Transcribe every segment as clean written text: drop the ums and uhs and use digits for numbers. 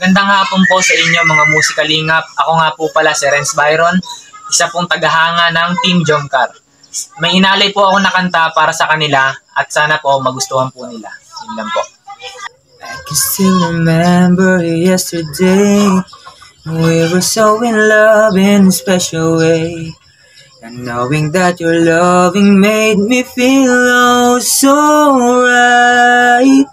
Gandang hapon po sa inyo mga musikalingap. Ako nga po pala si Renz Byron, isa pong tagahanga ng Team Jomcar. May inalay po ako na kanta para sa kanila at sana po magustuhan po nila. Yun lang po. I can still remember yesterday. We were so in love in a special way. And knowing that your loving made me feel oh so right.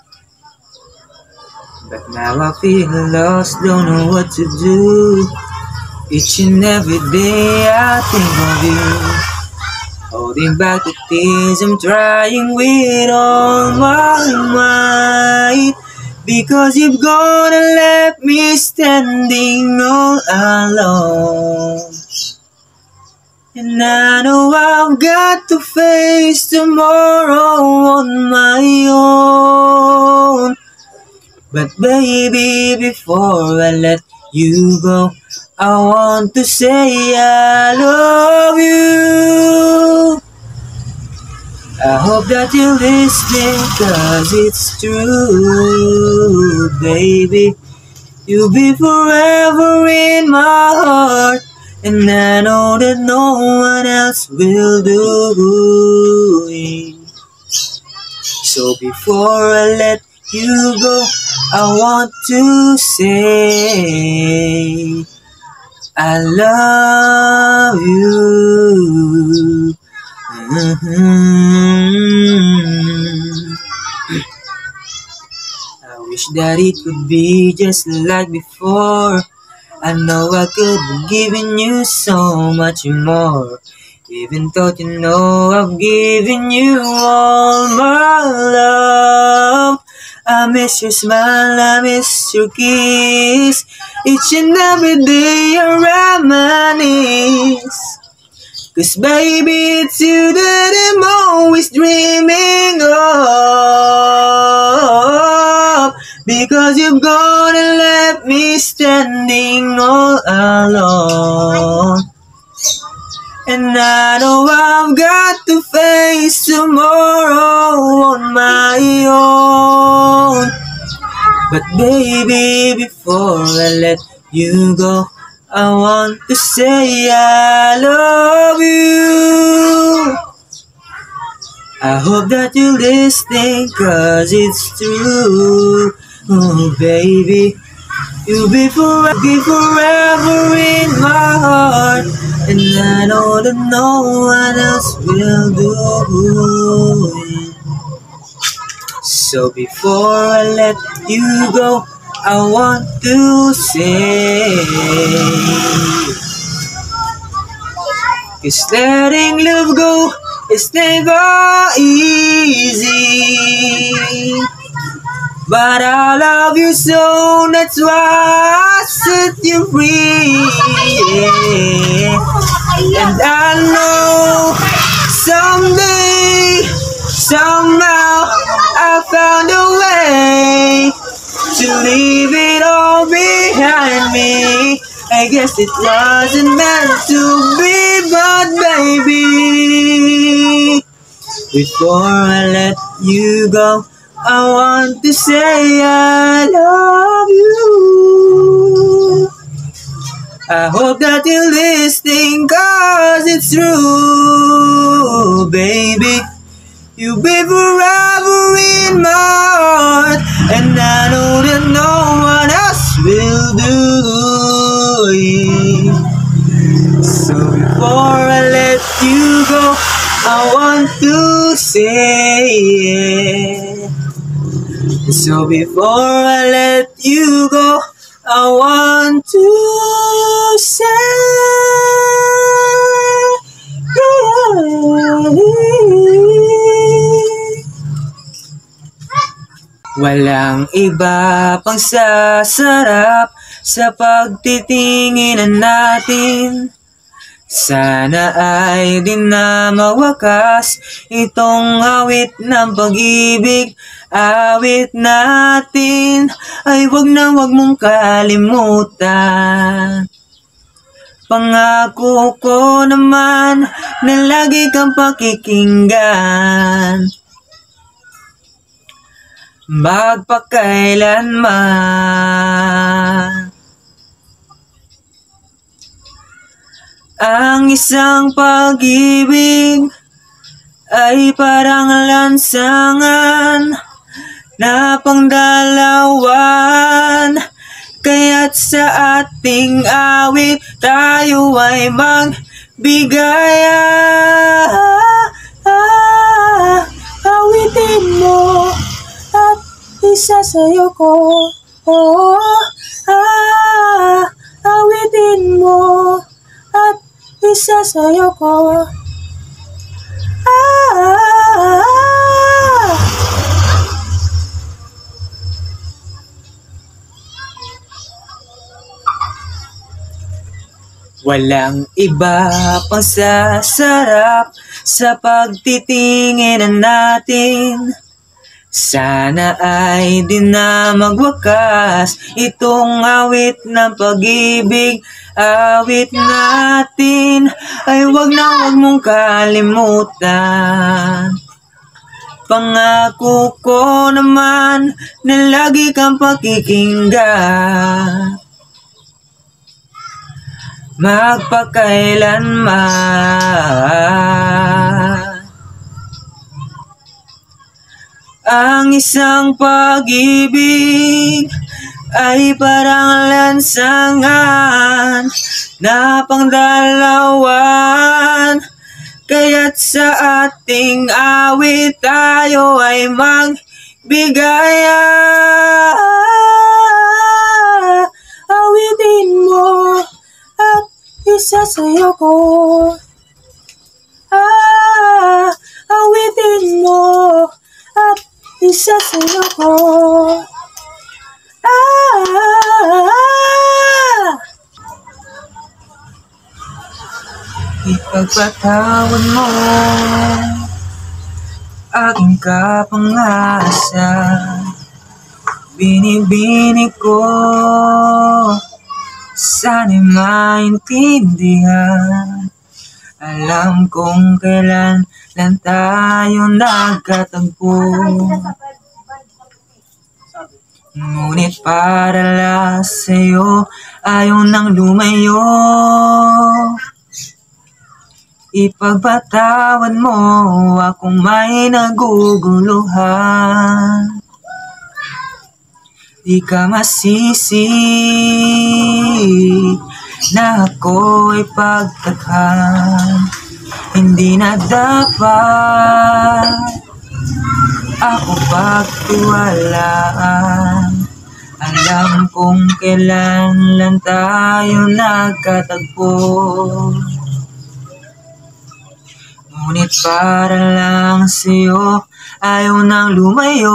But now I feel lost, don't know what to do. Each and every day I think of you. Holding back the tears, I'm trying with all my might. Because you've gonna let me standing all alone. And I know I've got to face tomorrow on my own. But baby, before I let you go, I want to say I love you. I hope that you're listening, 'cause it's true, baby. You'll be forever in my heart, and I know that no one else will do it. So before I let you go, I want to say I love you. I wish that it could be just like before. I know I could have given you so much more. Even though you know I've given you all my love. I miss your smile, I miss your kiss. Each and every day I reminisce. 'Cause baby, it's you that I'm always dreaming of. Because you've gonna let me standing all alone. And I know I've got to face tomorrow on my own. But baby, before I let you go, I want to say I love you. I hope that you're listening, 'cause it's true. Oh baby, you'll be forever in my heart, and I know that no one else will do it. So before I let you go, I want to say, 'cause letting love go is never easy. But I love you so, that's why I set you free. And I know someday, somehow, I found a way to leave it all behind me. I guess it wasn't meant to be, but baby, before I let you go, I want to say I love you. I hope that you're listening, 'cause it's true, baby. You'll be forever in my heart, and I know that no one else will do it. So before I let you go, I want to say it. So before I let you go, I want to say walang iba pang sasarap sa pagtitinginan natin. Sana ay di na mawakas itong awit ng pag-ibig. Awit natin ay wag na wag mong kalimutan. Pangako ko naman na lagi kang pakikinggan. magpakailanman. Ang isang pag-ibig ay parang lansangan na pangdalawan, kaya't sa ating awit tayo ay magbigay. Awitin mo at isasayo ko. Awitin mo at isasayo ko. Walang iba pang sasarap sa pagtitinginan natin. Sana ay di na magwakas itong awit ng pag-ibig. Awit natin ay wag na wag mong kalimutan. Pangako ko naman na lagi kang pakikinggan, magpakailanman. Ang isang pag-ibig ay parang lansangan na pangdalawan, kaya't sa ating awit tayo ay magbigay. Awitin mo at isasayo ko. Awitin mo at isasayo ko. Ipagpatawad mo aking kapangasa, binibini ko, sana'y maintindihan. Alam kong kailan lang tayo nagkatagpo, ngunit para lang sa'yo ayaw nang lumayo. Ipagpatawad mo akong may naguguluhan. Di ka masisi na ako'y pagtakhan. Hindi na dapat ako pagtiwalaan. Alam kong kailan lang tayo nagkatagpo, ngunit para lang sa'yo ayaw nang lumayo.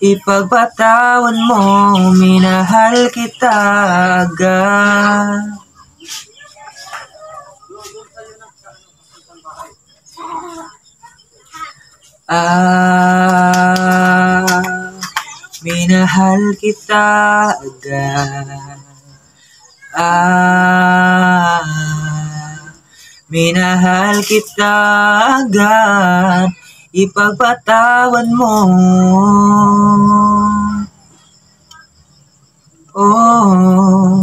Ipagpatawad mo, minahal kita agad. Minahal kita agad. Minahal kita agad. Ipagpatawad mo. Oh.